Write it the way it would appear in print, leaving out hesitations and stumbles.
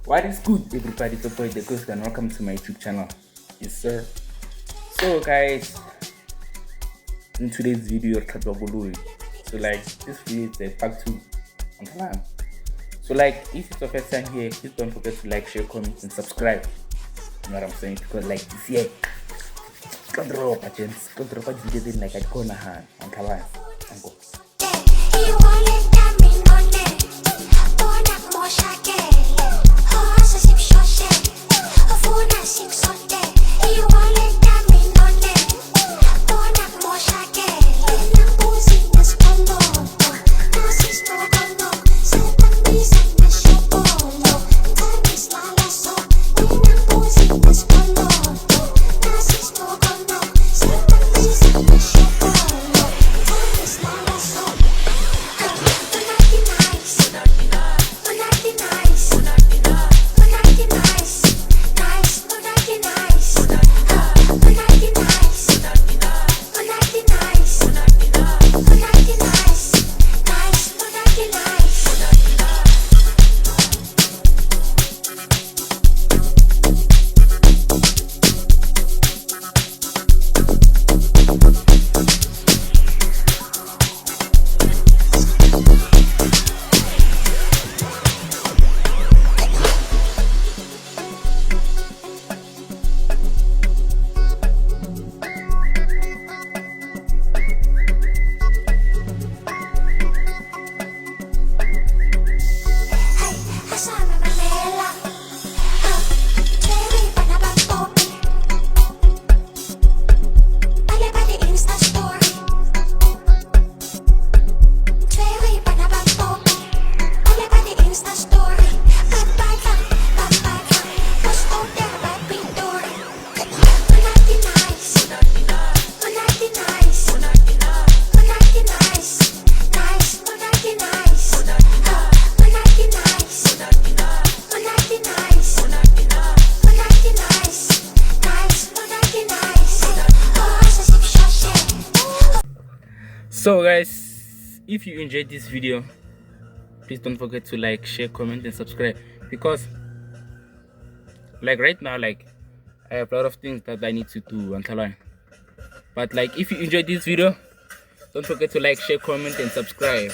What is good, everybody? It's your boy The Ghost, and welcome to my YouTube channel. Yes, sir. So, guys, in today's video, so like this video is the part 2 on plan. So, like, if it's your first time here, please don't forget to like, share, comment, and subscribe. You know what I'm saying? Because like this year, go drop a chance, go drop a video like I corner hand on plan. And go. So guys, if you enjoyed this video, please don't forget to like, share, comment, and subscribe, because like right now, like I have a lot of things that I need to do until I. But like if you enjoyed this video, don't forget to like, share, comment, and subscribe.